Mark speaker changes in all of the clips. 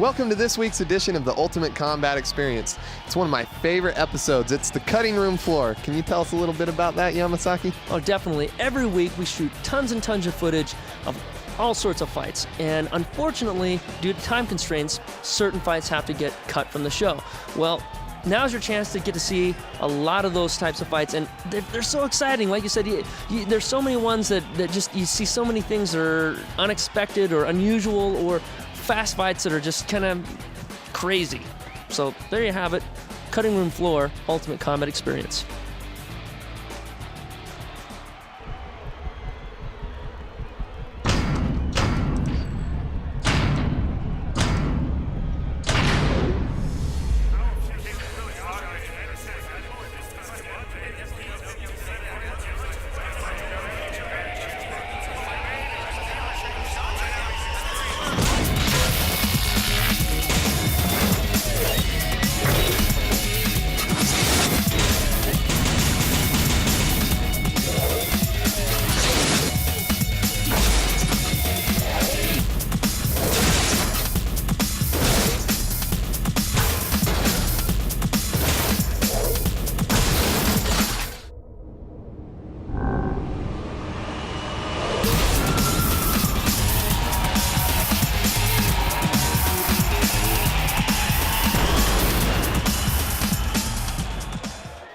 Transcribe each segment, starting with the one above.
Speaker 1: Welcome to this week's edition of the Ultimate Combat Experience. It's one of my favorite episodes. It's the cutting room floor. Can you tell us a little bit about that, Yamasaki?
Speaker 2: Oh, definitely. Every week we shoot tons and tons of footage of all sorts of fights. And unfortunately, due to time constraints, certain fights have to get cut from the show. Well, now's your chance to get to see a lot of those types of fights, and they're so exciting. Like you said, there's so many ones that just, you see so many things that are unexpected or unusual, or fast fights that are just kind of crazy. So there you have it, cutting room floor, Ultimate Combat Experience.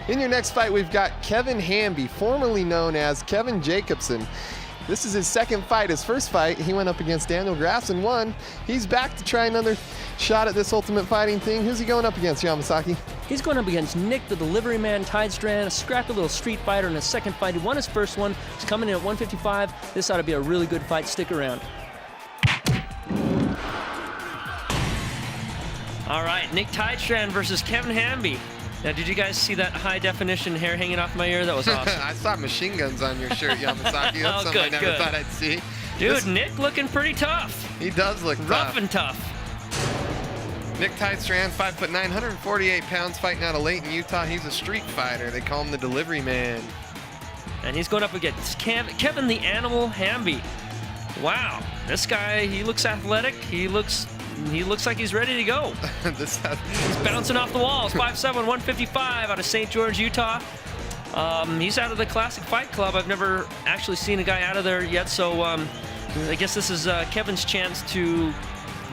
Speaker 1: In your next fight, we've got Kevin Hamby, formerly known as Kevin Jacobson. This is his second fight. His first fight, he went up against Daniel Graffs and won. He's back to try another shot at this Ultimate Fighting thing. Who's he going up against, Yamasaki?
Speaker 2: He's going up against Nick, the delivery man, Tidestrand, a scrappy little street fighter in his second fight. He won his first one. He's coming in at 155. This ought to be a really good fight. Stick around. All right, Nick Tidestrand versus Kevin Hamby. Now, did you guys see that high-definition hair hanging off my ear? That was awesome.
Speaker 1: I saw machine guns on your shirt, Yamasaki. That's something I never thought I'd see.
Speaker 2: Dude, Nick looking pretty tough.
Speaker 1: He does look
Speaker 2: rough and tough.
Speaker 1: Nick Tidestrand, 5'9", 148 pounds, fighting out of Layton, Utah. He's a street fighter. They call him the delivery man.
Speaker 2: And he's going up against Kevin the Animal Hamby. Wow, this guy, he looks athletic. He looks like he's ready to go. He's bouncing off the walls. 5'7", 155 out of St. George, Utah. He's out of the Classic Fight Club. I've never actually seen a guy out of there yet, so I guess this is Kevin's chance to,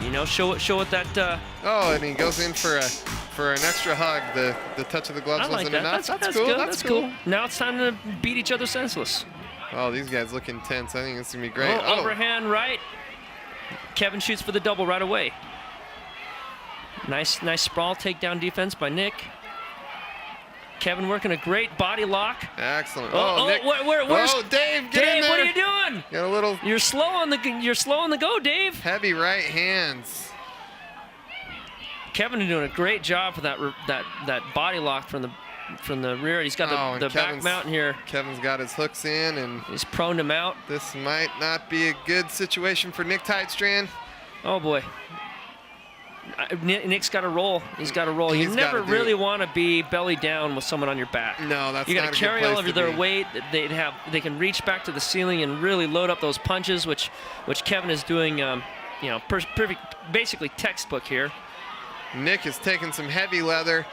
Speaker 2: you know, show it that.
Speaker 1: Oh, and he goes in for an extra hug. The touch of the gloves wasn't enough. That's cool.
Speaker 2: Good. That's cool. Now it's time to beat each other senseless.
Speaker 1: Oh, these guys look intense. I think it's gonna be great.
Speaker 2: Oh, overhand right. Kevin shoots for the double right away. Nice sprawl takedown defense by Nick. Kevin working a great body lock.
Speaker 1: Excellent.
Speaker 2: Nick.
Speaker 1: Where's Dave? Get in there.
Speaker 2: What are you doing?
Speaker 1: Got a little.
Speaker 2: You're slow on the go, Dave.
Speaker 1: Heavy right hands.
Speaker 2: Kevin is doing a great job for that body lock from the rear. He's got the back mount here.
Speaker 1: Kevin's got his hooks in, and
Speaker 2: he's proned him out.
Speaker 1: This might not be a good situation for Nick Tidestrand.
Speaker 2: Oh boy. Nick's got to roll. He's got to roll. You never really want to be belly down with someone on your back.
Speaker 1: No, that's
Speaker 2: you got to carry all of their weight. They can reach back to the ceiling and really load up those punches, which Kevin is doing. Perfect, basically textbook here.
Speaker 1: Nick is taking some heavy leather.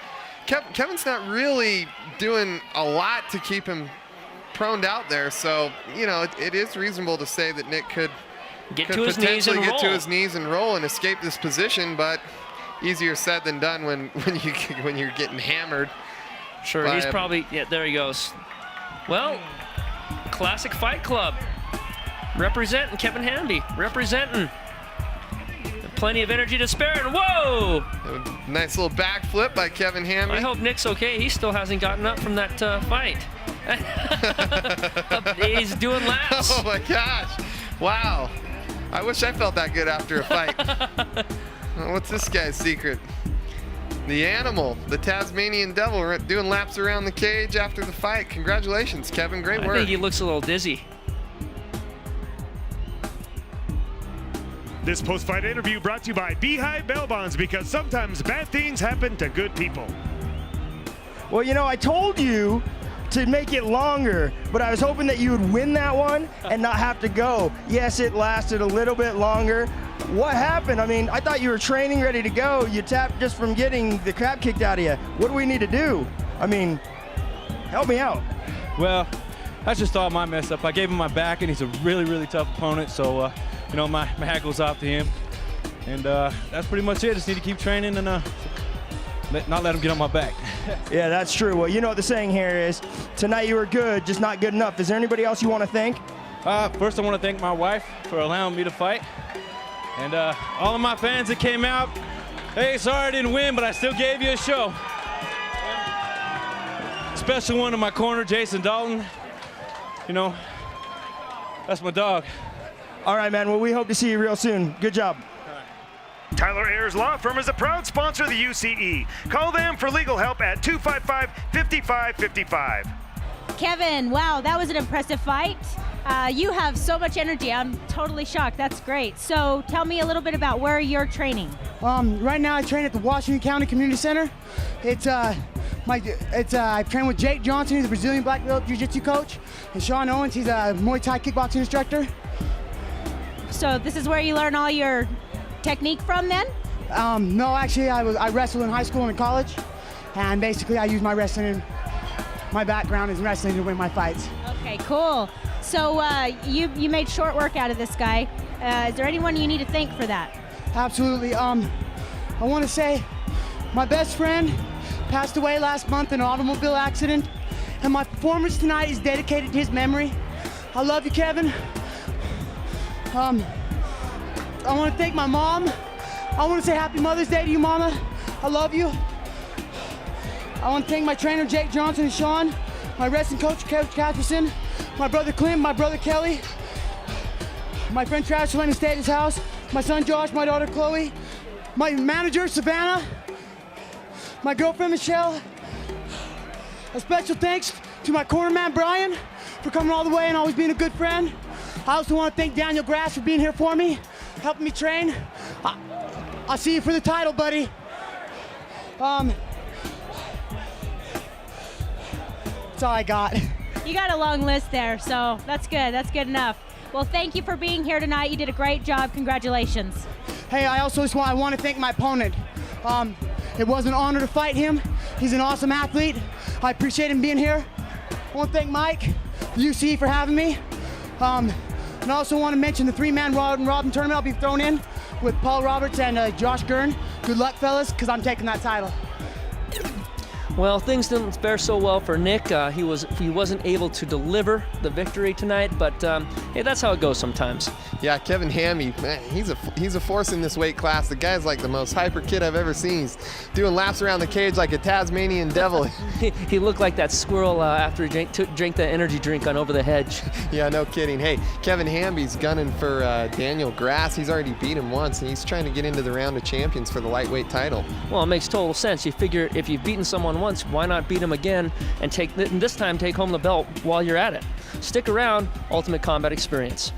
Speaker 1: Kevin's not really doing a lot to keep him proned out there, so it is reasonable to say that Nick could
Speaker 2: get to his knees and
Speaker 1: roll and escape this position, but easier said than done when you're getting hammered.
Speaker 2: Sure, he's probably, there he goes. Well, Classic Fight Club representing Kevin Hamby, representing. Plenty of energy to spare, and whoa!
Speaker 1: Nice little backflip by Kevin Hamby.
Speaker 2: I hope Nick's okay. He still hasn't gotten up from that fight. He's doing laps.
Speaker 1: Oh my gosh! Wow. I wish I felt that good after a fight. What's this guy's secret? The animal, the Tasmanian devil, doing laps around the cage after the fight. Congratulations, Kevin. Great work.
Speaker 2: I think he looks a little dizzy.
Speaker 3: This post-fight interview brought to you by Beehive Bail Bonds, because sometimes bad things happen to good people.
Speaker 4: Well, I told you to make it longer, but I was hoping that you would win that one and not have to go. Yes, it lasted a little bit longer. What happened? I mean, I thought you were training ready to go. You tapped just from getting the crap kicked out of you. What do we need to do? I mean, help me out.
Speaker 5: Well, that's just all my mess up. I gave him my back, and he's a really, really tough opponent, so, you know, my hat goes off to him. And that's pretty much it. Just need to keep training and not let him get on my back.
Speaker 4: Yeah, that's true. Well, you know what the saying here is, tonight you were good, just not good enough. Is there anybody else you want to thank?
Speaker 5: First, I want to thank my wife for allowing me to fight. And all of my fans that came out, hey, sorry I didn't win, but I still gave you a show. Special one in my corner, Jason Dalton. You know, that's my dog.
Speaker 4: All right, man. Well, we hope to see you real soon. Good job.
Speaker 3: Tyler Ayers Law Firm is a proud sponsor of the UCE. Call them for legal help at 255-5555.
Speaker 6: Kevin, wow, that was an impressive fight. You have so much energy. I'm totally shocked. That's great. So tell me a little bit about where you're training.
Speaker 7: Right now I train at the Washington County Community Center. I train with Jake Johnson, who's a Brazilian black belt Jiu Jitsu coach, and Sean Owens, he's a Muay Thai kickboxing instructor.
Speaker 6: So this is where you learn all your technique from then?
Speaker 7: No, actually I wrestled in high school and in college, and basically I use my wrestling and my background is wrestling to win my fights.
Speaker 6: Okay, cool. So you made short work out of this guy. Is there anyone you need to thank for that?
Speaker 7: Absolutely. I want to say my best friend passed away last month in an automobile accident, and my performance tonight is dedicated to his memory. I love you, Kevin. I want to thank my mom. I want to say Happy Mother's Day to you, Mama. I love you. I want to thank my trainer, Jake Johnson and Sean, my wrestling coach, Coach Catherson, my brother Clint, my brother Kelly, my friend Travis went and stayed at his house, my son Josh, my daughter Chloe, my manager Savannah, my girlfriend Michelle. A special thanks to my corner man Brian for coming all the way and always being a good friend. I also want to thank Daniel Grass for being here for me, helping me train. I'll see you for the title, buddy. That's all I got.
Speaker 6: You got a long list there, so that's good. That's good enough. Well, thank you for being here tonight. You did a great job. Congratulations.
Speaker 7: Hey, I want to thank my opponent. It was an honor to fight him. He's an awesome athlete. I appreciate him being here. I want to thank Mike, the UCE, for having me. And I also want to mention the three-man Robin tournament I'll be thrown in with Paul Roberts and Josh Gurn. Good luck, fellas, because I'm taking that title.
Speaker 2: Well, things didn't fare so well for Nick. He wasn't able to deliver the victory tonight, but hey, that's how it goes sometimes.
Speaker 1: Yeah, Kevin Hamby, man, he's a force in this weight class. The guy's like the most hyper kid I've ever seen. He's doing laps around the cage like a Tasmanian devil.
Speaker 2: He looked like that squirrel after he drank the energy drink on Over the Hedge.
Speaker 1: Yeah, no kidding. Hey, Kevin Hamby's gunning for Daniel Grass. He's already beat him once, and he's trying to get into the round of champions for the lightweight title.
Speaker 2: Well, it makes total sense. You figure if you've beaten someone once, why not beat him again and this time take home the belt while you're at it? Stick around, Ultimate Combat Experience.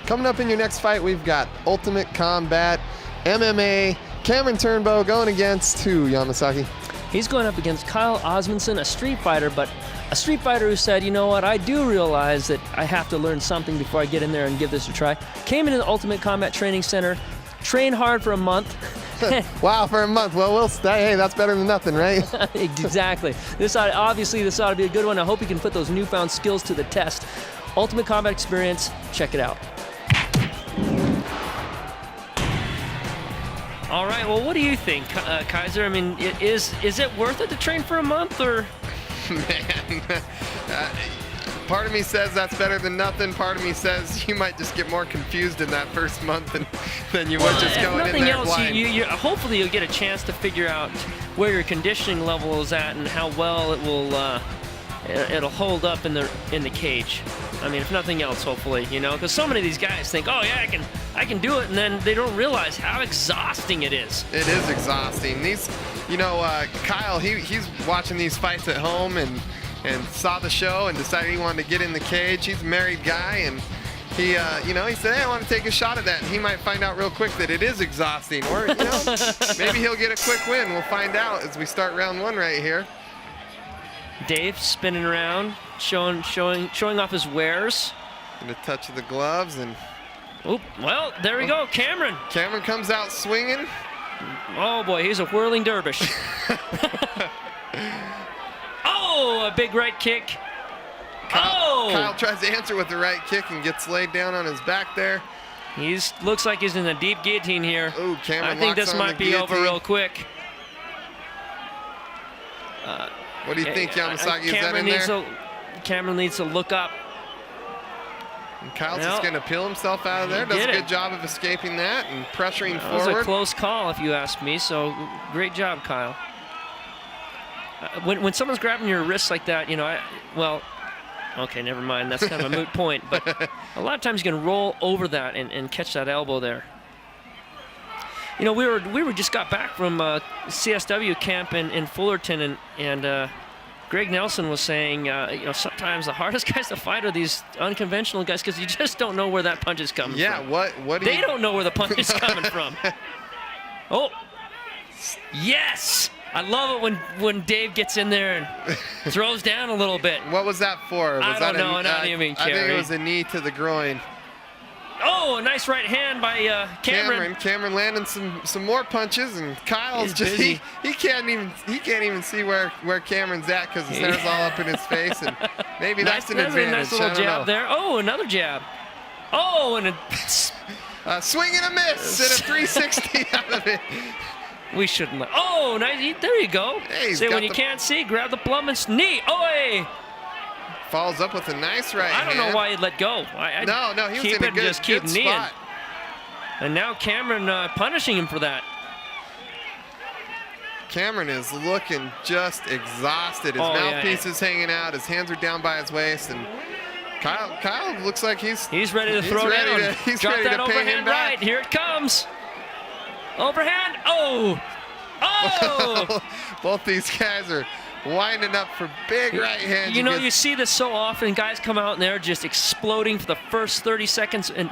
Speaker 1: Coming up in your next fight, we've got Ultimate Combat MMA. Cameron Turnbow going against who, Yamasaki?
Speaker 2: He's going up against Kyle Osmundson, a street fighter, but a street fighter who said, you know what, I do realize that I have to learn something before I get in there and give this a try. Came into the Ultimate Combat Training Center, trained hard for a month.
Speaker 1: Wow, for a month. Well, hey, that's better than nothing, right?
Speaker 2: Exactly. This ought to be a good one. I hope he can put those newfound skills to the test. Ultimate Combat Experience, check it out. All right, well, what do you think, Kaiser? I mean, is it worth it to train for a month, or?
Speaker 1: Man, part of me says that's better than nothing. Part of me says you might just get more confused in that first month than you would just going in there blind.
Speaker 2: Hopefully you'll get a chance to figure out where your conditioning level is at and how well it will it'll hold up in the cage. I mean, if nothing else, hopefully, you know, because so many of these guys think, oh yeah, I can do it, and then they don't realize how exhausting it is.
Speaker 1: It is exhausting. These, you know, Kyle, he's watching these fights at home and saw the show and decided he wanted to get in the cage. He's a married guy, and he, he said, hey, I want to take a shot at that. And he might find out real quick that it is exhausting, or maybe he'll get a quick win. We'll find out as we start round one right here.
Speaker 2: Dave spinning around, showing off his wares.
Speaker 1: And a touch of the gloves, and
Speaker 2: oop, well, there we go, Cameron.
Speaker 1: Cameron comes out swinging.
Speaker 2: Oh boy, he's a whirling dervish. Oh, a big right kick.
Speaker 1: Kyle tries to answer with the right kick and gets laid down on his back there.
Speaker 2: Looks like he's in a deep guillotine here.
Speaker 1: Ooh, Cameron
Speaker 2: I think this might be over real quick.
Speaker 1: What do you think, Yamasaki? Is that in there?
Speaker 2: Cameron needs to look up.
Speaker 1: And Kyle's just going to peel himself out of there. Does a good job of escaping that and pressuring forward.
Speaker 2: That was a close call, if you ask me, so great job, Kyle. When someone's grabbing your wrist like that, you know, okay, never mind. That's kind of a moot point. But a lot of times you can roll over that and catch that elbow there. You know, we were just got back from CSW camp in Fullerton, and Greg Nelson was saying, sometimes the hardest guys to fight are these unconventional guys because you just don't know where that punch is coming from.
Speaker 1: Yeah, what
Speaker 2: they don't know where the punch is coming from. Oh, yes! I love it when Dave gets in there and throws down a little bit.
Speaker 1: What was that for?
Speaker 2: I don't know. Not even
Speaker 1: I think it was a knee to the groin.
Speaker 2: Oh, a nice right hand by Cameron.
Speaker 1: Cameron landing some more punches, and Kyle's just he can't even see where Cameron's at because his hair's all up in his face, and maybe that's an advantage.
Speaker 2: A nice little jab there. Oh, another jab. Oh, and
Speaker 1: a swing and a miss and a 360 out of it.
Speaker 2: We shouldn't let. Oh, nice. There you go.
Speaker 1: Hey,
Speaker 2: say when you can't see, grab the plumber's knee. Oh, hey.
Speaker 1: Follows up with a nice right hand.
Speaker 2: I don't know why he'd let go.
Speaker 1: No, he was in a good spot.
Speaker 2: And now Cameron punishing him for that.
Speaker 1: Cameron is looking just exhausted. His mouthpiece is hanging out. His hands are down by his waist, and Kyle looks like he's
Speaker 2: ready to throw down. Drop that overhand right. Here it comes. Overhand. Oh.
Speaker 1: Both these guys are winding up for big right hands.
Speaker 2: You see this so often. Guys come out and they're just exploding for the first 30 seconds. And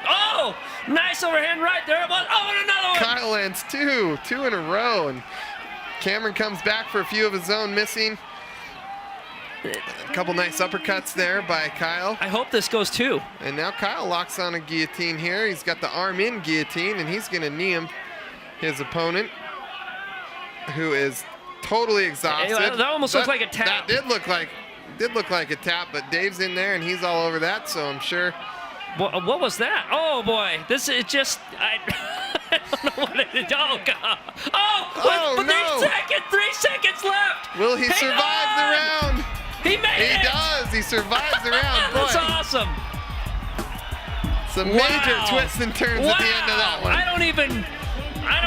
Speaker 2: nice overhand right there. Oh, and another one.
Speaker 1: Kyle lands two in a row, and Cameron comes back for a few of his own missing. A couple nice uppercuts there by Kyle.
Speaker 2: I hope this goes too.
Speaker 1: And now Kyle locks on a guillotine here. He's got the arm in guillotine, and he's going to knee his opponent, who is totally exhausted.
Speaker 2: That almost looked like a tap.
Speaker 1: That did look like a tap, but Dave's in there and he's all over that, so I'm sure.
Speaker 2: What was that? Oh boy, this is just I don't know what it is. Oh god!
Speaker 1: No!
Speaker 2: 3 seconds left.
Speaker 1: Will he survive the round?
Speaker 2: He made it.
Speaker 1: He does. He survives the round.
Speaker 2: That's awesome.
Speaker 1: Some major twists and turns at the end of that one.
Speaker 2: I don't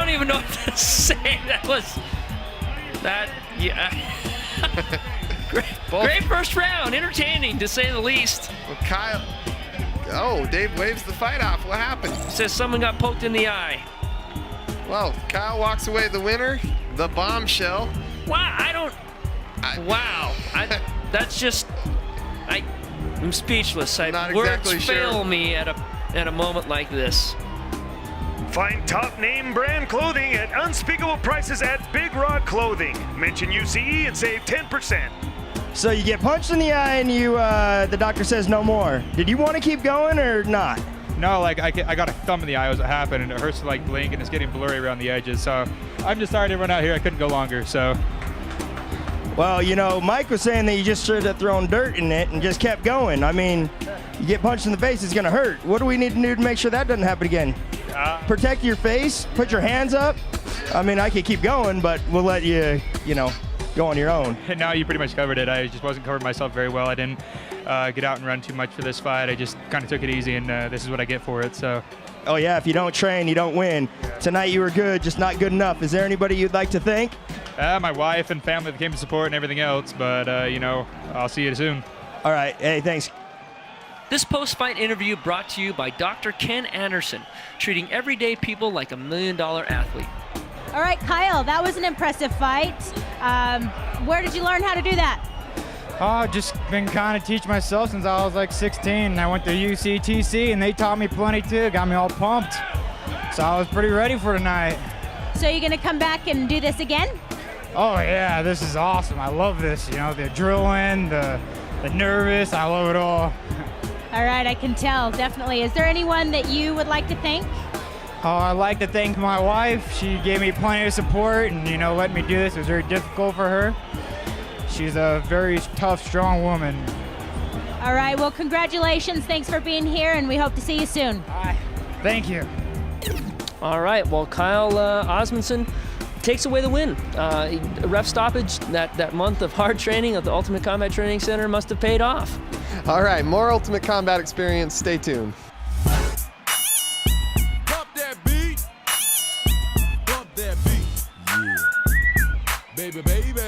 Speaker 2: even know what to say. Great first round, entertaining to say the least.
Speaker 1: Well, Kyle, Dave waves the fight off. What happened?
Speaker 2: Says someone got poked in the eye.
Speaker 1: Well, Kyle walks away the winner, the bombshell.
Speaker 2: Wow, I'm speechless.
Speaker 1: Not exactly
Speaker 2: Words
Speaker 1: sure.
Speaker 2: fail me at at a moment like this.
Speaker 3: Find top name brand clothing at unspeakable prices at Big Rod Clothing. Mention UCE and save 10%.
Speaker 4: So you get punched in the eye and the doctor says no more. Did you want to keep going or not?
Speaker 8: No, like I got a thumb in the eye as it happened, and it hurts to like blink, and it's getting blurry around the edges. So I'm just sorry to run out here. I couldn't go longer. So.
Speaker 4: Well, you know, Mike was saying that you just should have thrown dirt in it and just kept going. I mean, you get punched in the face, it's going to hurt. What do we need to do to make sure that doesn't happen again? Protect your face, put your hands up. I mean, I could keep going, but we'll let you, go on your own.
Speaker 8: No, you pretty much covered it. I just wasn't covering myself very well. I didn't get out and run too much for this fight. I just kind of took it easy, and this is what I get for it. So.
Speaker 4: Oh, yeah, if you don't train, you don't win. Tonight you were good, just not good enough. Is there anybody you'd like to thank?
Speaker 8: My wife and family that came to support and everything else, but, I'll see you soon.
Speaker 4: All right. Hey, thanks.
Speaker 2: This post-fight interview brought to you by Dr. Ken Anderson, treating everyday people like $1 million athlete.
Speaker 6: All right, Kyle, that was an impressive fight. Where did you learn how to do that?
Speaker 9: Oh, just been kind of teaching myself since I was like 16. I went to UCTC and they taught me plenty too, got me all pumped. So I was pretty ready for tonight.
Speaker 6: So you're gonna come back and do this again?
Speaker 9: Oh yeah, this is awesome. I love this, the adrenaline, the nervous, I love it all.
Speaker 6: All right, I can tell, definitely. Is there anyone that you would like to thank?
Speaker 9: Oh, I'd like to thank my wife. She gave me plenty of support and, let me do this. It was very difficult for her. She's a very tough, strong woman.
Speaker 6: All right, well, congratulations. Thanks for being here, and we hope to see you soon.
Speaker 9: Bye. Thank you.
Speaker 2: All right, well, Kyle Osmundson takes away the win. A ref stoppage, that month of hard training at the Ultimate Combat Training Center must have paid off.
Speaker 1: All right, more Ultimate Combat experience. Stay tuned.
Speaker 10: Bump that beat. Bump that beat. Yeah. Baby, baby.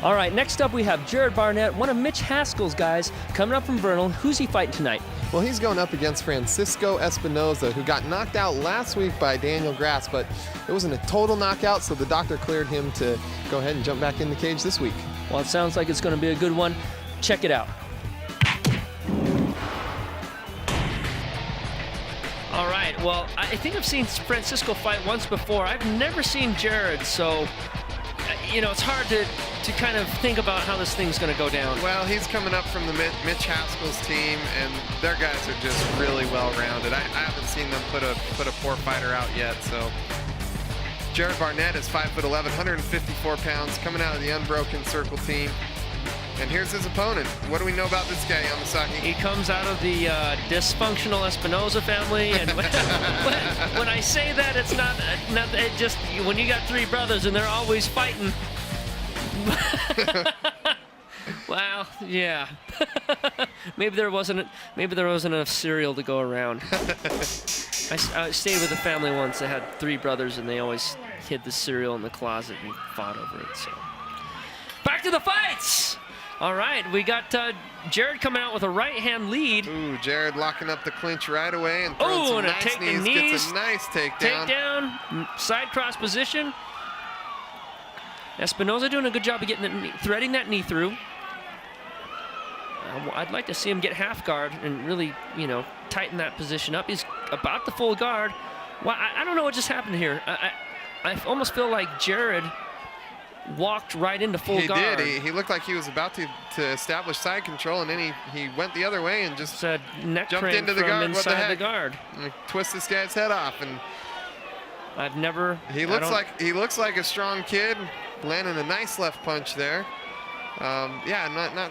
Speaker 2: All right, next up we have Jared Barnett, one of Mitch Haskell's guys, coming up from Vernal. Who's he fighting tonight?
Speaker 1: Well, he's going up against Frinsisco Espinoza, who got knocked out last week by Daniel Grass, but it wasn't a total knockout, so the doctor cleared him to go ahead and jump back in the cage this week.
Speaker 2: Well, it sounds like it's going to be a good one. Check it out. All right, well, I think I've seen Frinsisco fight once before. I've never seen Jared, so, you know, it's hard to kind of think about how this thing's going to go down.
Speaker 1: Well, he's coming up from the Mitch Haskell's team, and their guys are just really well-rounded. I haven't seen them put a poor fighter out yet, so. Jared Barnett is 5'11", 154 pounds, coming out of the Unbroken Circle team. And here's his opponent. What do we know about this guy, Yamasaki?
Speaker 2: He comes out of the dysfunctional Espinoza family, and when I say that, it's not it just when you got three brothers and they're always fighting. Well, yeah. maybe there wasn't enough cereal to go around. I stayed with a family once that had three brothers, and they always hid the cereal in the closet and fought over it. So, back to the fights. All right, we got Jared coming out with a right-hand lead.
Speaker 1: Ooh, Jared locking up the clinch right away and throwing some nice knees. Gets a nice takedown.
Speaker 2: Takedown, side cross position. Espinoza doing a good job of getting threading that knee through. I'd like to see him get half guard and really, you know, tighten that position up. He's about the full guard. Well, I don't know what just happened here. I almost feel like Jared walked right into full guard.
Speaker 1: He did. He looked like he was about to establish side control, and then he went the other way and just jumped into the guard. What the heck?
Speaker 2: The guard.
Speaker 1: And twist this guy's head off, and
Speaker 2: I've never.
Speaker 1: He looks like a strong kid, landing a nice left punch there. Yeah,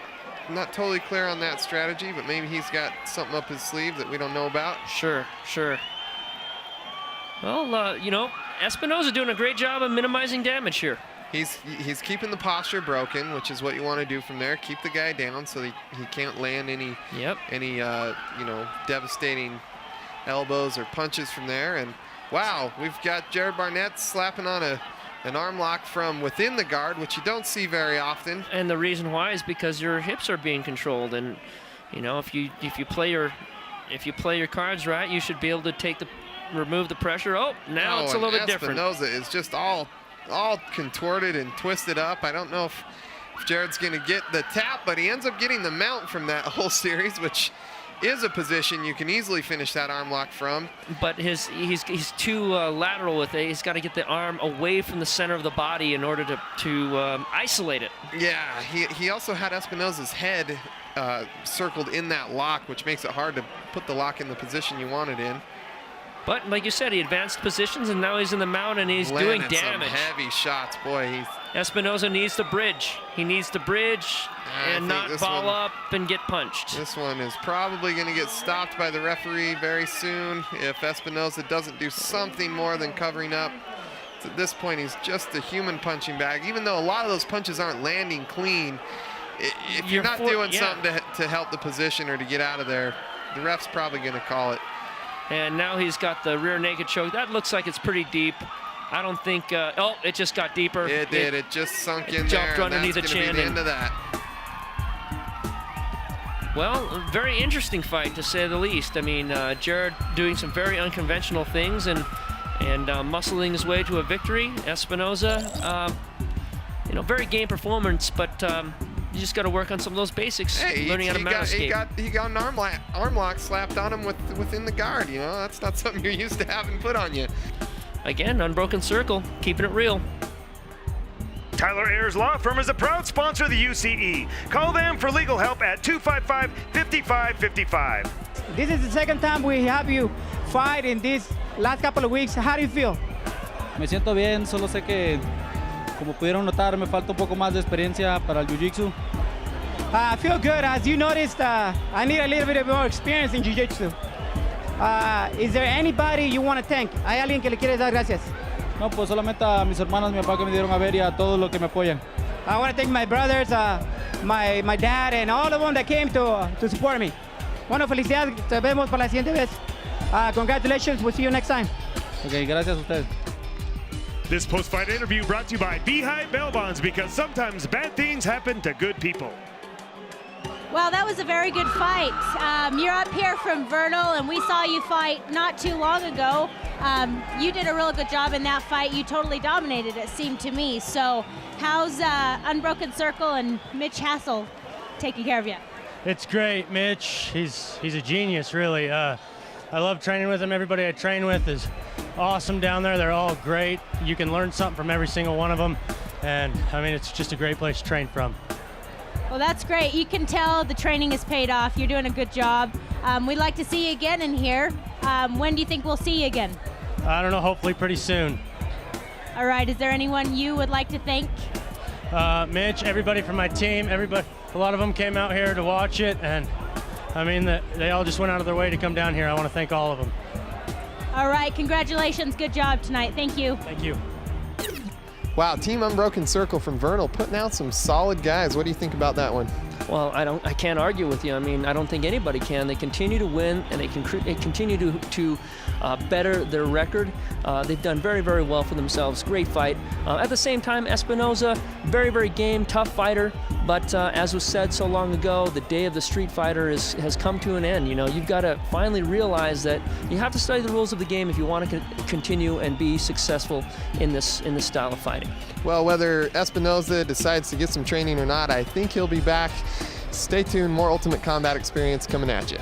Speaker 1: not totally clear on that strategy, but maybe he's got something up his sleeve that we don't know about.
Speaker 2: Sure. Well, you know, Espinoza doing a great job of minimizing damage here.
Speaker 1: He's keeping the posture broken, which is what you want to do from there. Keep the guy down so he can't land any you know, devastating elbows or punches from there. And wow, we've got Jared Barnett slapping on an arm lock from within the guard, which you don't see very often.
Speaker 2: And the reason why is because your hips are being controlled, and you know, if you play your cards right, you should be able to remove the pressure. Oh, now it's a little bit different.
Speaker 1: Espinoza is just all contorted and twisted up. I don't know if Jared's going to get the tap, but he ends up getting the mount from that whole series, which is a position you can easily finish that arm lock from.
Speaker 2: But he's too lateral with it. He's got to get the arm away from the center of the body in order to isolate it.
Speaker 1: Yeah, he also had Espinoza's head circled in that lock, which makes it hard to put the lock in the position you want it in.
Speaker 2: But like you said, he advanced positions, and now he's in the mount, and he's doing damage.
Speaker 1: Some heavy shots, boy.
Speaker 2: Espinoza needs to bridge. He needs to bridge and not ball up and get punched.
Speaker 1: This one is probably going to get stopped by the referee very soon if Espinoza doesn't do something more than covering up. At this point, he's just a human punching bag. Even though a lot of those punches aren't landing clean, if you're not doing something to help the position or to get out of there, the ref's probably going to call it.
Speaker 2: And now he's got the rear naked choke. That looks like it's pretty deep. I don't think, oh, it just got deeper.
Speaker 1: It did, it just sunk in there.
Speaker 2: Jumped underneath the chin.
Speaker 1: Be the end of that.
Speaker 2: Well, a very interesting fight, to say the least. I mean, Jared doing some very unconventional things and muscling his way to a victory. Espinoza, you know, very game performance, but you just got to work on some of those basics, learning how to mount escape.
Speaker 1: He got an arm lock slapped on him within the guard. You know, that's not something you're used to having put on you.
Speaker 2: Again, Unbroken Circle, keeping it real.
Speaker 3: Tyler Ayers Law Firm is a proud sponsor of the UCE. Call them for legal help at 255-5555.
Speaker 7: This is the second time we have you fight in these last couple of weeks. How do you feel?
Speaker 11: Me siento bien, solo sé que, como pudieron notar, me falta un poco más de experiencia para el Jiu Jitsu.
Speaker 7: I feel good. As you noticed, I need a little bit more experience in Jiu Jitsu. Is there anybody you want to thank? ¿Hay alguien que le quieres dar gracias?
Speaker 11: No, pues solamente a mis hermanos, mi papá que me dieron a ver y a todos los que me apoyan.
Speaker 7: I want to thank my brothers, my dad, and all of them that came to support me. Bueno, felicidades. Te vemos para la siguiente vez. Congratulations. We'll see you next time.
Speaker 11: Okay, gracias a ustedes.
Speaker 3: This post-fight interview brought to you by Beehive Bail Bonds, because sometimes bad things happen to good people.
Speaker 6: Well, that was a very good fight. You're up here from Vernal, and we saw you fight not too long ago. You did a real good job in that fight. You totally dominated, it seemed to me. So how's Unbroken Circle and Mitch Hassel taking care of you?
Speaker 12: It's great, Mitch. He's a genius, really. I love training with him. Everybody I train with is awesome down there. They're all great. You can learn something from every single one of them. And, I mean, it's just a great place to train from.
Speaker 6: Well, that's great. You can tell the training has paid off. You're doing a good job. We'd like to see you again in here. When do you think we'll see you again?
Speaker 12: I don't know, hopefully pretty soon.
Speaker 6: All right, is there anyone you would like to thank?
Speaker 12: Mitch, everybody from my team, everybody, a lot of them came out here to watch it, and I mean, they all just went out of their way to come down here. I want to thank all of them.
Speaker 6: All right, congratulations. Good job tonight. Thank you.
Speaker 12: Thank you.
Speaker 1: Wow, Team Unbroken Circle from Vernal putting out some solid guys. What do you think about that one?
Speaker 2: Well, I can't argue with you. I mean, I don't think anybody can. They continue to win, and they continue to better their record. They've done very, very well for themselves. Great fight. At the same time, Espinoza, very, very game, tough fighter. But as was said so long ago, the day of the street fighter has come to an end. You know, you've got to finally realize that you have to study the rules of the game if you want to continue and be successful in this style of fighting.
Speaker 1: Well, whether Espinoza decides to get some training or not, I think he'll be back. Stay tuned, more Ultimate Combat Experience coming at you.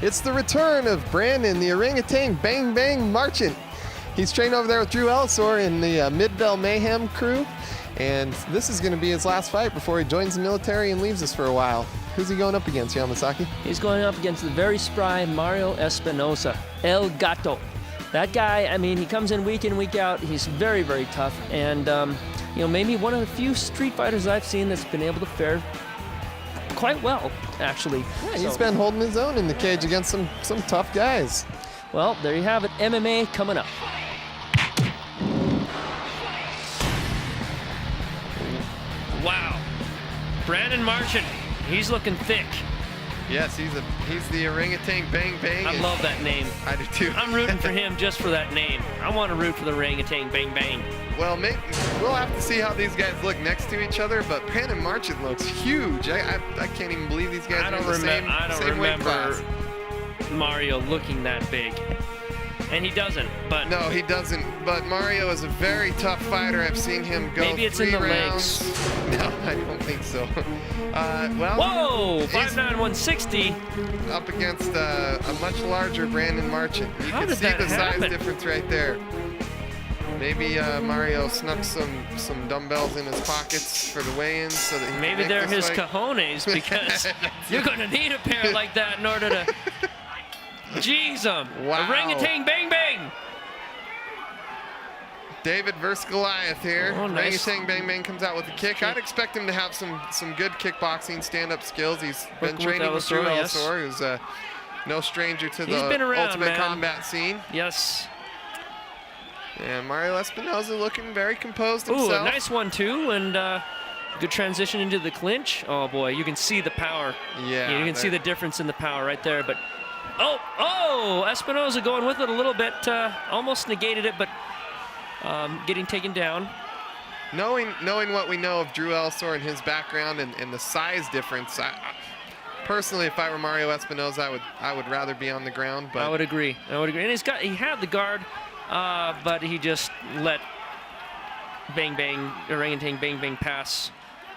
Speaker 1: It's the return of Brandon, the orangutan Bang Bang Marchant. He's trained over there with Drew Ellisor in the Midvale Mayhem crew, and this is going to be his last fight before he joins the military and leaves us for a while. Who's he going up against, Yamasaki?
Speaker 2: He's going up against the very spry Mario Espinoza, El Gato. That guy, I mean, he comes in, week out. He's very, very tough, and you know, maybe one of the few street fighters I've seen that's been able to fare quite well, actually.
Speaker 1: Yeah, he's been holding his own in the cage against some tough guys.
Speaker 2: Well, there you have it. MMA coming up. Wow. Brandon Marchant, he's looking thick.
Speaker 1: Yes, he's the orangutan Bang Bang.
Speaker 2: I love that name.
Speaker 1: I do too.
Speaker 2: I'm rooting for him just for that name. I want to root for the orangutan Bang Bang.
Speaker 1: Well, we'll have to see how these guys look next to each other, but Brandon Marchant looks huge. I can't even believe these guys are in the same weight class.
Speaker 2: Mario looking that big. And he doesn't, but...
Speaker 1: No, he doesn't. But Mario is a very tough fighter. I've seen him go
Speaker 2: maybe it's
Speaker 1: 3
Speaker 2: in the
Speaker 1: rounds.
Speaker 2: legs.
Speaker 1: No, I don't think so. Well,
Speaker 2: whoa! 5'9", 160.
Speaker 1: Up against a much larger Brandon Marchant. You
Speaker 2: How
Speaker 1: can
Speaker 2: did
Speaker 1: see
Speaker 2: that
Speaker 1: the
Speaker 2: happen?
Speaker 1: size difference right there. Maybe Mario snuck some dumbbells in his pockets for the weigh-ins so that he
Speaker 2: maybe
Speaker 1: can
Speaker 2: they're
Speaker 1: make
Speaker 2: his
Speaker 1: this fight.
Speaker 2: cojones, because you're going to need a pair like that in order to... Jeez,
Speaker 1: wow.
Speaker 2: Orangutan Bang Bang.
Speaker 1: David versus Goliath here.
Speaker 2: Oh, nice.
Speaker 1: Orangutan Bang Bang comes out with a kick. I'd expect him to have some good kickboxing stand-up skills. He's been training with Drew Ellisor, who's no stranger to the Ultimate Combat scene.
Speaker 2: Yes.
Speaker 1: And Mario Espinoza looking very composed
Speaker 2: Ooh,
Speaker 1: himself.
Speaker 2: a nice one too, and good transition into the clinch. Oh boy, you can see the power.
Speaker 1: Yeah,
Speaker 2: you can see the difference in the power right there. But Espinoza going with it a little bit, almost negated it, but getting taken down.
Speaker 1: Knowing what we know of Drew Ellisor and his background and the size difference, personally, if I were Mario Espinoza, I would rather be on the ground. But
Speaker 2: I would agree. And he had the guard, but he just let Orangutan Bang Bang pass.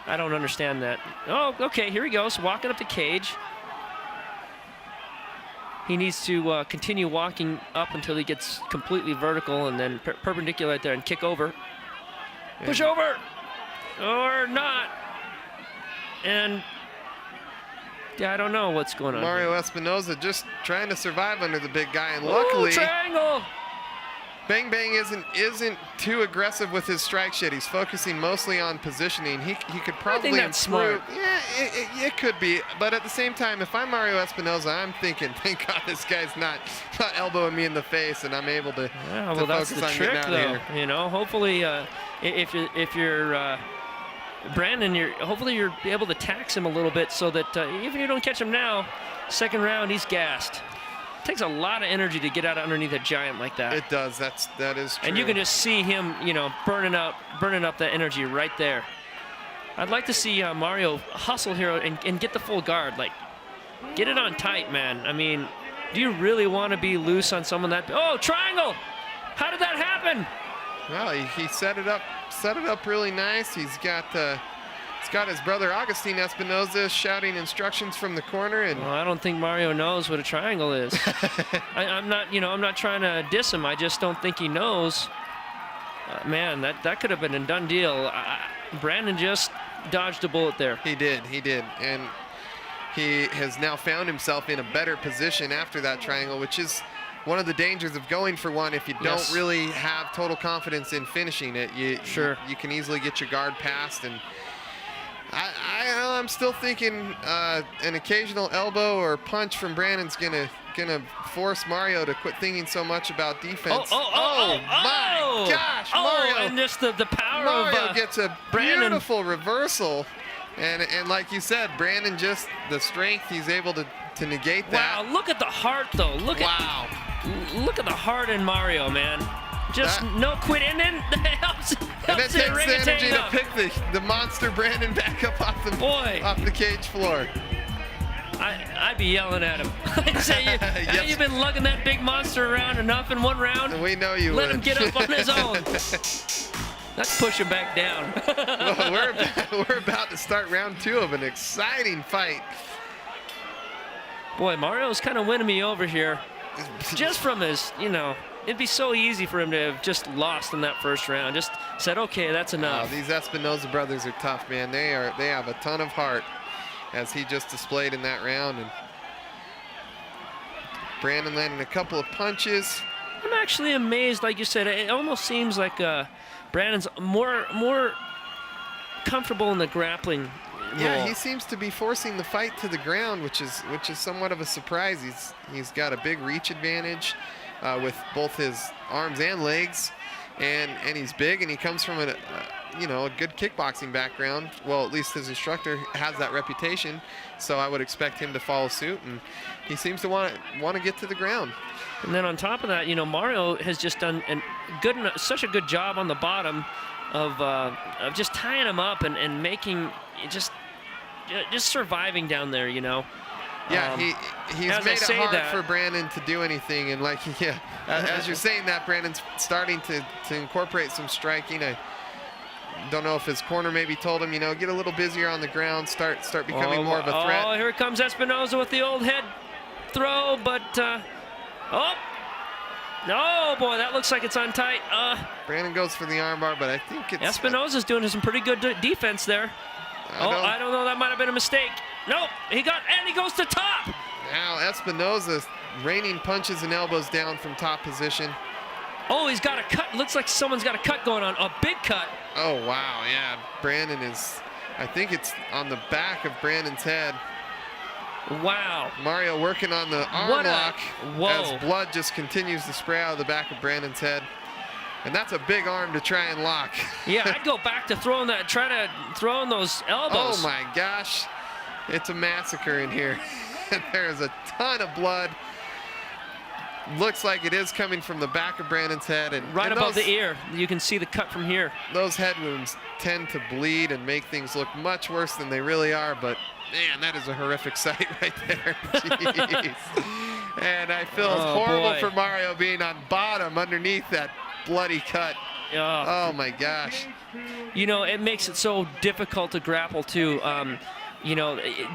Speaker 2: I don't understand that. Oh, okay, here he goes, walking up the cage. He needs to continue walking up until he gets completely vertical and then perpendicular right there and kick over. Push over! Or not. And yeah, I don't know what's going on.
Speaker 1: Mario Espinoza just trying to survive under the big guy, and luckily,
Speaker 2: triangle!
Speaker 1: Bang Bang isn't too aggressive with his strike shit. He's focusing mostly on positioning. He could probably
Speaker 2: I think that's smart.
Speaker 1: Yeah, it could be. But at the same time, if I'm Mario Espinoza, I'm thinking, thank God this guy's not elbowing me in the face, and I'm able to,
Speaker 2: well, that's the trick,
Speaker 1: getting out
Speaker 2: though.
Speaker 1: of here.
Speaker 2: You know, hopefully, if you're Brandon, hopefully you're able to tax him a little bit so that even if you don't catch him now, second round he's gassed. It takes a lot of energy to get out underneath a giant like that.
Speaker 1: It does. That is true.
Speaker 2: And you can just see him, burning up that energy right there. I'd like to see Mario hustle here and get the full guard. Like, get it on tight, man. I mean, do you really want to be loose on someone that? Oh, triangle! How did that happen?
Speaker 1: Well, he set it up really nice. He's got his brother Augustine Espinoza shouting instructions from the corner, and
Speaker 2: well, I don't think Mario knows what a triangle is. I'm not trying to diss him. I just don't think he knows. Man, that could have been a done deal. Brandon just dodged a bullet there.
Speaker 1: He did, and he has now found himself in a better position after that triangle, which is one of the dangers of going for one. If you don't really have total confidence in finishing it, you can easily get your guard passed. And I'm still thinking an occasional elbow or punch from Brandon's gonna force Mario to quit thinking so much about defense. Oh my gosh, Mario!
Speaker 2: And just the power
Speaker 1: Mario
Speaker 2: of
Speaker 1: gets a beautiful reversal, and like you said, Brandon just the strength, he's able to negate that.
Speaker 2: Wow, look at the heart though. Look at the heart in Mario, man. Just no quit, and then that helps
Speaker 1: and it takes the energy
Speaker 2: up.
Speaker 1: to pick the monster Brandon back up off the cage floor.
Speaker 2: I'd be yelling at him. I'd say, you've been lugging that big monster around enough in one round.
Speaker 1: We know you
Speaker 2: Let
Speaker 1: would.
Speaker 2: him get up on his own. Let's push him back down.
Speaker 1: Well, we're about to start round 2 of an exciting fight.
Speaker 2: Boy, Mario's kind of winning me over here. Just from his, it'd be so easy for him to have just lost in that first round. Just said, okay, that's enough.
Speaker 1: These Espinoza brothers are tough, man. They have a ton of heart, as he just displayed in that round. And Brandon landing a couple of punches.
Speaker 2: I'm actually amazed, like you said. It almost seems like Brandon's more comfortable in the grappling
Speaker 1: Yeah,
Speaker 2: role.
Speaker 1: he seems to be forcing the fight to the ground, which is somewhat of a surprise. He's got a big reach advantage with both his arms and legs, and he's big, and he comes from a good kickboxing background. Well, at least his instructor has that reputation, so I would expect him to follow suit, and he seems to want to get to the ground.
Speaker 2: And then on top of that, Mario has just done such a good job on the bottom of just tying him up and making just surviving down there,
Speaker 1: Yeah, he's
Speaker 2: as I
Speaker 1: made it
Speaker 2: say
Speaker 1: hard
Speaker 2: that-
Speaker 1: for Brandon to do anything, and as you're saying that, Brandon's starting to incorporate some striking. I don't know if his corner maybe told him, get a little busier on the ground, start becoming more of a threat.
Speaker 2: Oh, here comes Espinoza with the old head throw, but no, boy, that looks like it's on tight.
Speaker 1: Brandon goes for the armbar, but I think it's
Speaker 2: Espinoza's doing some pretty good defense there. I don't know, that might have been a mistake. Nope, he goes to top.
Speaker 1: Now Espinoza raining punches and elbows down from top position.
Speaker 2: Oh, he's got a cut. Looks like someone's got a cut going on, a big cut.
Speaker 1: Oh, wow, yeah. Brandon I think it's on the back of Brandon's head.
Speaker 2: Wow.
Speaker 1: Mario working on the arm lock
Speaker 2: whoa.
Speaker 1: as blood just continues to spray out of the back of Brandon's head. And that's a big arm to try and lock.
Speaker 2: Yeah, I'd go back to try to throw in those elbows.
Speaker 1: Oh my gosh. It's a massacre in here. There's a ton of blood. Looks like it is coming from the back of Brandon's head. And
Speaker 2: right above the ear. You can see the cut from here.
Speaker 1: Those head wounds tend to bleed and make things look much worse than they really are, but man, that is a horrific sight right there. Jeez. And I feel horrible for Mario being on bottom underneath that bloody cut. Oh my gosh.
Speaker 2: It makes it so difficult to grapple too.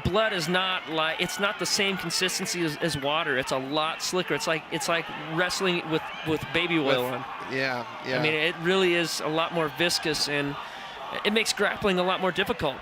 Speaker 2: Blood is it's not the same consistency as water. It's a lot slicker. It's like wrestling with baby oil on.
Speaker 1: Yeah.
Speaker 2: I mean, it really is a lot more viscous, and it makes grappling a lot more difficult.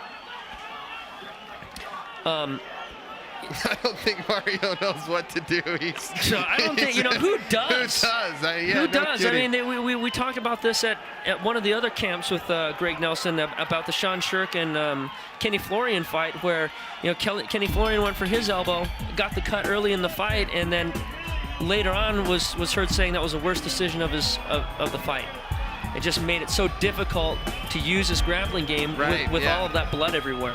Speaker 1: I don't think Mario knows what to do.
Speaker 2: I don't think, who does?
Speaker 1: Who does?
Speaker 2: Who does? I mean, we talked about this at one of the other camps with Greg Nelson about the Sean Shirk and Kenny Florian fight, where Kenny Florian went for his elbow, got the cut early in the fight, and then later on was heard saying that was the worst decision of the fight. It just made it so difficult to use his grappling game with all of that blood everywhere.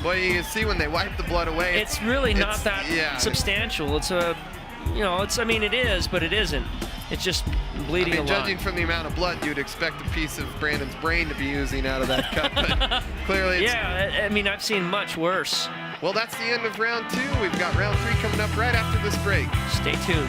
Speaker 1: Well, you can see when they wipe the blood away.
Speaker 2: It's really not that substantial. It's I mean, it is, but it isn't. It's just bleeding a lot.
Speaker 1: Judging from the amount of blood, you'd expect a piece of Brandon's brain to be oozing out of that cut, but clearly it's...
Speaker 2: Yeah, I mean, I've seen much worse.
Speaker 1: Well, that's the end of round 2. We've got round 3 coming up right after this break.
Speaker 2: Stay tuned.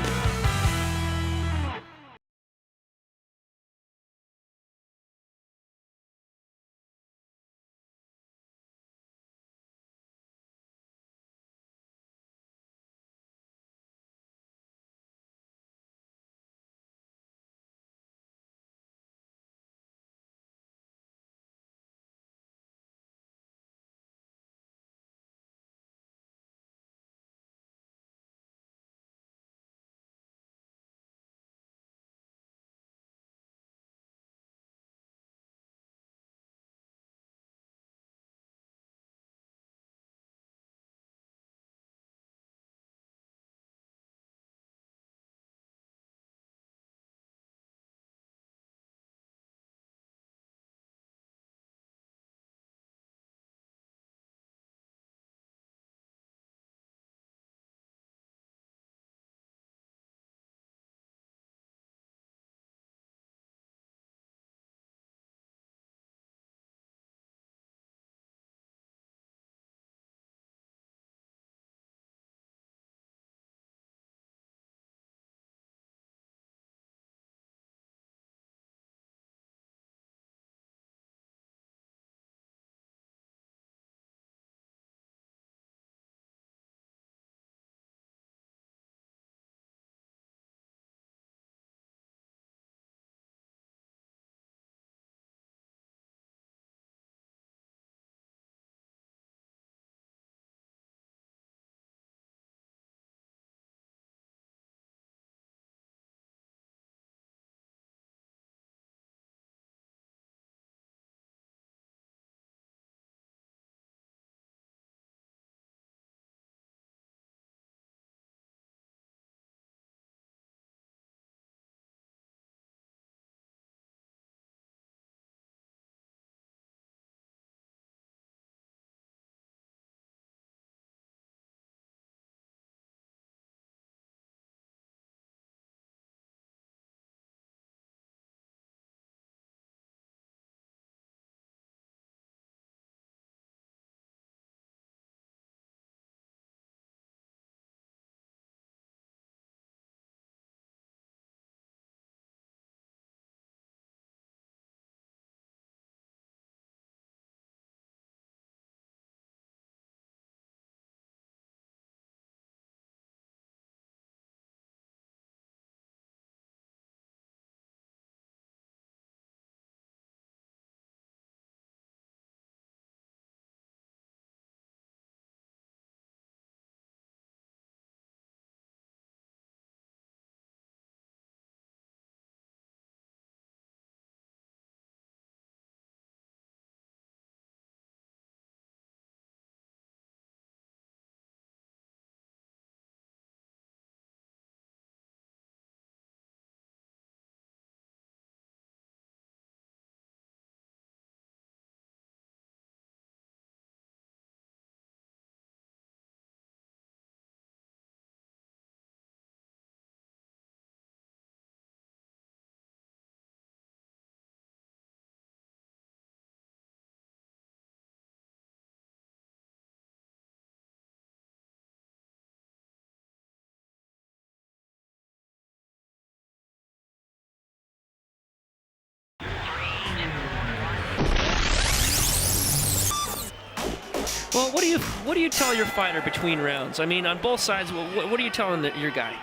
Speaker 2: What do you tell your fighter between rounds? I mean, on both sides, what are you telling your guy?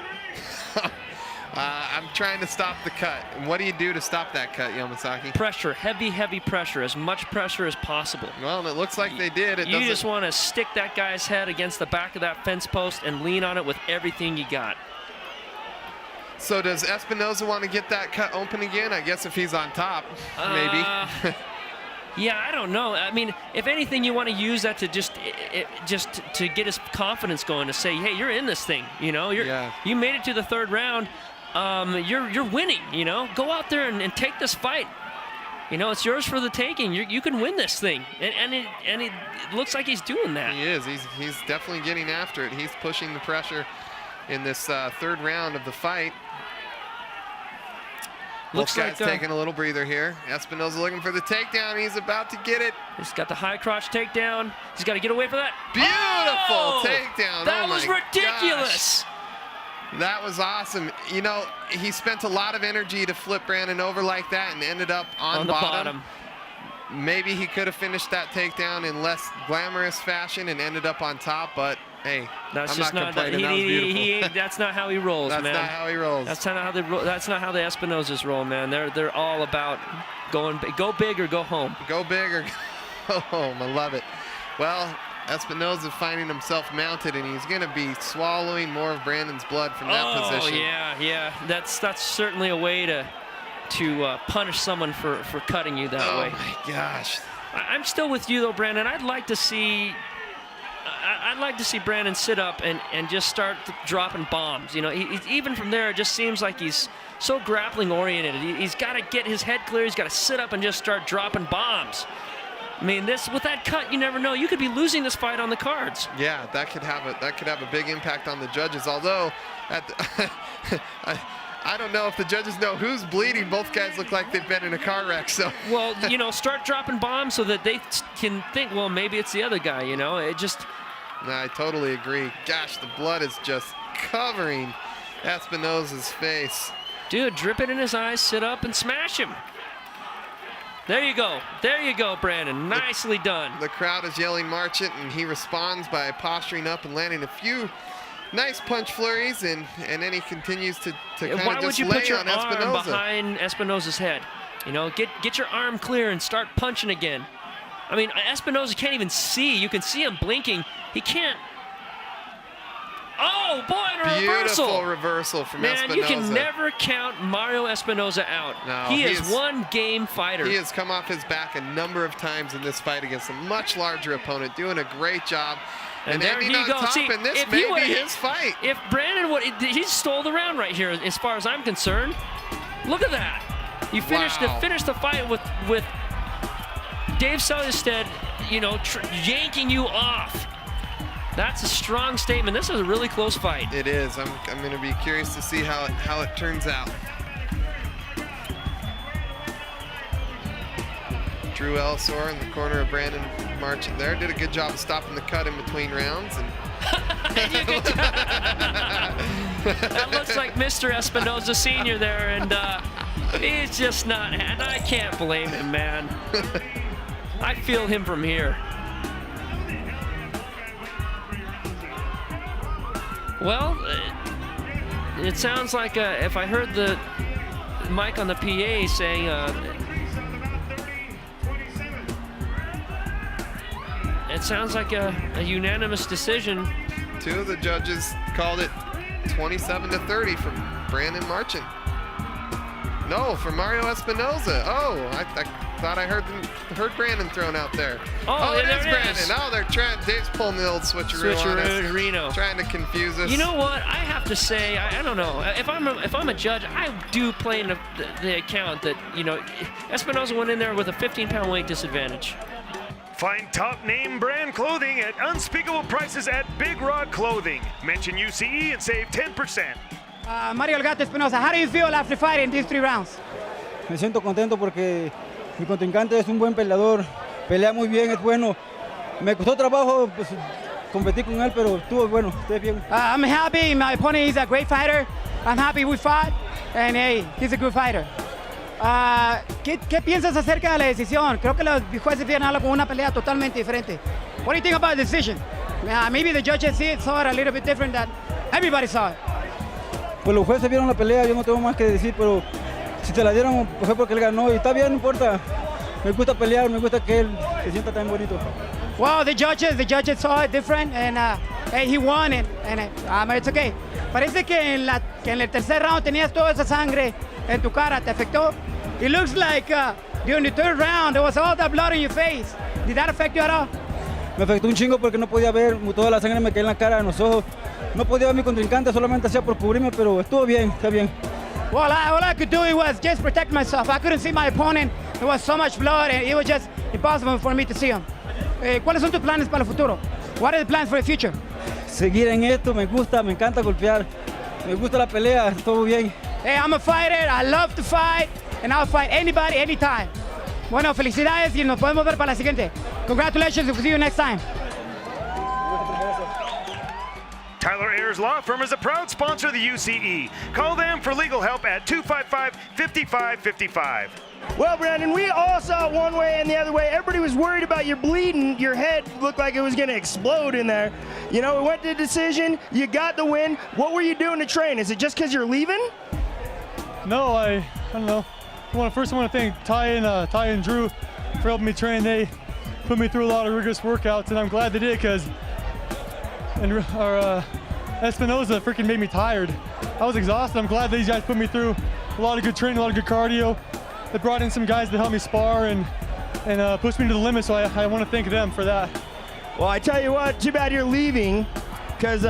Speaker 1: I'm trying to stop the cut. And what do you do to stop that cut, Yamasaki?
Speaker 2: Pressure, heavy pressure, as much pressure as possible.
Speaker 1: Well, and it looks like they did.
Speaker 2: You just want to stick that guy's head against the back of that fence post and lean on it with everything you got.
Speaker 1: So does Espinoza want to get that cut open again? I guess if he's on top, maybe.
Speaker 2: Yeah, I don't know. I mean, if anything, you want to use that to just to get his confidence going, to say, hey, you're in this thing. You know, you made it to the third round. You're winning. You know, go out there and take this fight. You know, it's yours for the taking. You can win this thing, and it looks like he's doing that.
Speaker 1: He is. He's definitely getting after it. He's pushing the pressure in this third round of the fight. Looks like taking a little breather here. Espinoza looking for the takedown. He's about to get it.
Speaker 2: He's got the high crotch takedown. He's got to get away from that.
Speaker 1: Beautiful takedown.
Speaker 2: That was ridiculous.
Speaker 1: Gosh. That was awesome. You know, he spent a lot of energy to flip Brandon over like that and ended up on
Speaker 2: the bottom.
Speaker 1: Maybe he could have finished that takedown in less glamorous fashion and ended up on top, but hey,
Speaker 2: that's
Speaker 1: I'm
Speaker 2: just
Speaker 1: not complaining. That was beautiful.
Speaker 2: That's not how he rolls,
Speaker 1: that's
Speaker 2: man.
Speaker 1: That's not how he rolls.
Speaker 2: That's not how the Espinozas roll, man. They're all about go big or go home.
Speaker 1: Go big or go home. I love it. Well, Espinoza finding himself mounted, and he's going to be swallowing more of Brandon's blood from that position.
Speaker 2: Oh yeah. That's certainly a way to punish someone for cutting you that way.
Speaker 1: Oh my gosh.
Speaker 2: I'm still with you though, Brandon. I'd like to see Brandon sit up and just start dropping bombs. You know, even from there, it just seems like he's so grappling oriented. He's got to get his head clear. He's got to sit up and just start dropping bombs. I mean, with that cut, you never know. You could be losing this fight on the cards.
Speaker 1: Yeah, that could have a big impact on the judges. Although, I don't know if the judges know who's bleeding. Both guys look like they've been in a car wreck. So.
Speaker 2: Well, you know, start dropping bombs so that they can think, well, maybe it's the other guy. You know, it just.
Speaker 1: I totally agree. Gosh, the blood is just covering Espinoza's face.
Speaker 2: Dude, drip it in his eyes, sit up and smash him. There you go. There you go, Brandon. Nicely done.
Speaker 1: The crowd is yelling Marchant, and he responds by posturing up and landing a few nice punch flurries, and then he continues to kind of just lay on Espinoza.
Speaker 2: Why would you put your arm behind Espinoza's head? You know, get your arm clear and start punching again. I mean, Espinoza can't even see. You can see him blinking. He can't. Oh, boy, a reversal.
Speaker 1: Beautiful reversal from Espinoza.
Speaker 2: Man, you can never count Mario Espinoza out.
Speaker 1: No,
Speaker 2: he is one game fighter.
Speaker 1: He has come off his back a number of times in this fight against a much larger opponent, doing a great job.
Speaker 2: And there you go.
Speaker 1: See, and this may be his fight.
Speaker 2: If Brandon he stole the round right here, as far as I'm concerned. Look at that. You finished the fight with Dave Seljested, you know, yanking you off. That's a strong statement. This is a really close fight.
Speaker 1: It is. I'm going to be curious to see how it turns out. Drew Ellisor in the corner of Brandon Marchant there did a good job of stopping the cut in between rounds. And
Speaker 2: that looks like Mr. Espinoza Sr. there, and he's just not. And I can't blame him, man. I feel him from here. Well, it sounds like if I heard the mic on the PA saying it sounds like a unanimous decision.
Speaker 1: Two of the judges called it 27-30 for Brandon Marchant. No, for Mario Espinoza. Oh, I thought I heard Brandon thrown out there.
Speaker 2: Oh,
Speaker 1: it is Brandon. Oh, they're trying. Dave's pulling the old switcheroo on us.
Speaker 2: Reno.
Speaker 1: Trying to confuse us.
Speaker 2: You know what? I have to say, I don't know. If I'm a judge, I do play in the account that, you know, Espinoza went in there with a 15-pound weight disadvantage.
Speaker 3: Find top name brand clothing at unspeakable prices at Big Rod Clothing. Mention UCE and save 10%.
Speaker 7: Mario El Gato Espinoza, how do you feel after fighting these 3 rounds?
Speaker 13: Me siento contento porque mi contrincante es un buen peleador, pelea muy bien, es bueno. Me costó trabajo pues, competir con él, pero estuvo bueno, estoy bien.
Speaker 7: I'm happy, my opponent is a great fighter. I'm happy we fought, and hey, he's a good fighter. ¿Qué piensas acerca de la decisión? Creo que los jueces vieron algo con una pelea totalmente diferente. What do you think about the decision? Maybe the judges saw it a little bit different than everybody saw it.
Speaker 13: Pues los jueces vieron la pelea, yo no tengo más que decir, pero si se la dieron fue porque él ganó y está bien, no importa. Me gusta pelear, me gusta que él se sienta tan bonito.
Speaker 7: Well, the judges saw it different, and he won it, and it's okay. Parece que en el tercer round tenías toda esa sangre en tu cara, ¿te afectó? It looks like during the third round there was all that blood in your face. Did that affect you at all?
Speaker 13: Me afectó un chingo porque no podía ver, toda la sangre me caía en la cara, en los ojos. No podía ver a mi contrincante, solamente hacía por cubrirme, pero estuvo bien, está bien.
Speaker 7: Well, all I could do was just protect myself. I couldn't see my opponent. There was so much blood, and it was just impossible for me to see him. ¿Cuáles son tus planes para el futuro? What are the plans for the future?
Speaker 13: Seguir en esto, me gusta, me encanta golpear. Me gusta la pelea, todo bien.
Speaker 7: Hey, I'm a fighter. I love to fight, and I'll fight anybody, anytime. Bueno, felicidades y nos podemos ver para la siguiente. Congratulations, we'll see you next time.
Speaker 3: Tyler Ayers Law Firm is a proud sponsor of the UCE. Call them for legal help at 255-5555.
Speaker 4: Well, Brandon, we all saw it one way and the other way. Everybody was worried about your bleeding. Your head looked like it was going to explode in there. You know, it went to decision. You got the win. What were you doing to train? Is it just because you're leaving?
Speaker 12: No, I don't know. First, I want to thank Ty and Drew for helping me train. They put me through a lot of rigorous workouts, and I'm glad they did because Espinoza freaking made me tired. I was exhausted. I'm glad these guys put me through a lot of good training, a lot of good cardio. They brought in some guys to help me spar and push me to the limit, so I want to thank them for that.
Speaker 4: Well, I tell you what, too bad you're leaving, because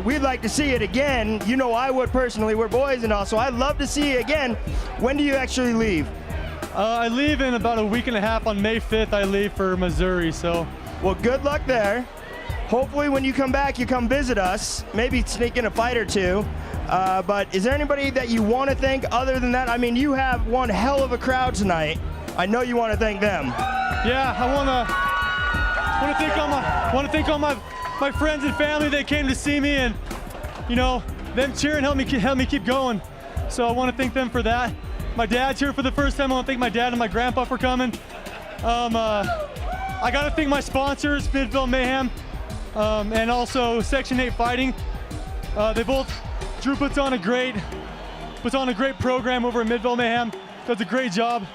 Speaker 4: we'd like to see it again. You know I would personally. We're boys and all, so I'd love to see it again. When do you actually leave?
Speaker 12: I leave in about a week and a half. On May 5th, I leave for Missouri, so.
Speaker 4: Well, good luck there. Hopefully when you come back, you come visit us, maybe sneak in a fight or two. But is there anybody that you want to thank other than that? I mean, you have one hell of a crowd tonight. I know you want to thank them.
Speaker 12: Yeah, I want to thank all my friends and family that came to see me, and you know, them cheering helped me keep going. So I want to thank them for that. My dad's here for the first time. I want to thank my dad and my grandpa for coming. I got to thank my sponsors, Midville Mayhem, and also Section 8 Fighting. Drew puts on a great program over at Midville Mayhem. Does a great job.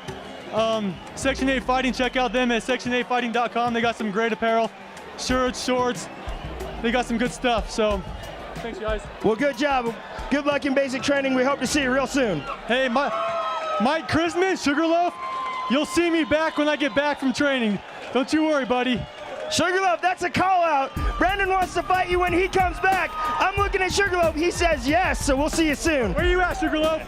Speaker 12: Section 8 Fighting, check out them at section8fighting.com. They got some great apparel, shirts, shorts. They got some good stuff. So, thanks guys.
Speaker 4: Well, good job. Good luck in basic training. We hope to see you real soon.
Speaker 12: Hey, Mike Chrisman, Sugarloaf, you'll see me back when I get back from training. Don't you worry, buddy.
Speaker 4: Sugarloaf, that's a call out. Brandon wants to fight you when he comes back. I'm looking at Sugarloaf. He says yes, so we'll see you soon.
Speaker 12: Where you at, Sugarloaf?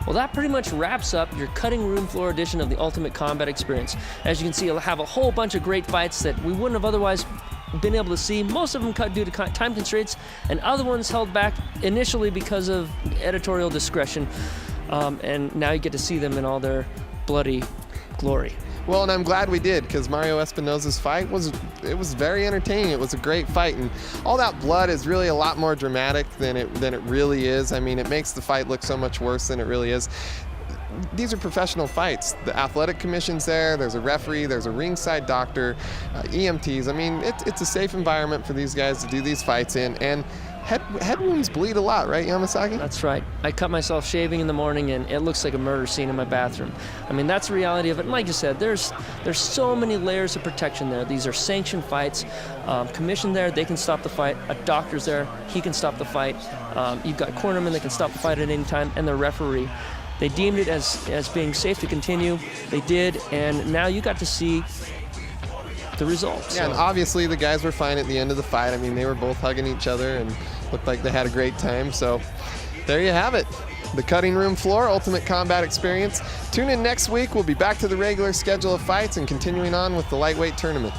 Speaker 2: Well, that pretty much wraps up your cutting room floor edition of the Ultimate Combat Experience. As you can see, you'll have a whole bunch of great fights that we wouldn't have otherwise been able to see. Most of them cut due to time constraints, and other ones held back initially because of editorial discretion. And now you get to see them in all their bloody glory.
Speaker 1: Well, and I'm glad we did, because Mario Espinoza's fight was very entertaining. It was a great fight, and all that blood is really a lot more dramatic than it really is. I mean, it makes the fight look so much worse than it really is. These are professional fights. The athletic commission's there, there's a referee, there's a ringside doctor, EMTs. I mean, it's a safe environment for these guys to do these fights in, and head wounds bleed a lot, right, Yamasaki?
Speaker 2: That's right. I cut myself shaving in the morning, and it looks like a murder scene in my bathroom. I mean, that's the reality of it. And like you said, there's so many layers of protection there. These are sanctioned fights. Commission there, they can stop the fight. A doctor's there, he can stop the fight. You've got cornermen that can stop the fight at any time, and the referee. They deemed it as being safe to continue. They did, and now you got to see the results.
Speaker 1: Yeah, and obviously the guys were fine at the end of the fight. I mean, they were both hugging each other and looked like they had a great time. So there you have it. The Cutting Room Floor Ultimate Combat Experience. Tune in next week. We'll be back to the regular schedule of fights and continuing on with the lightweight tournament.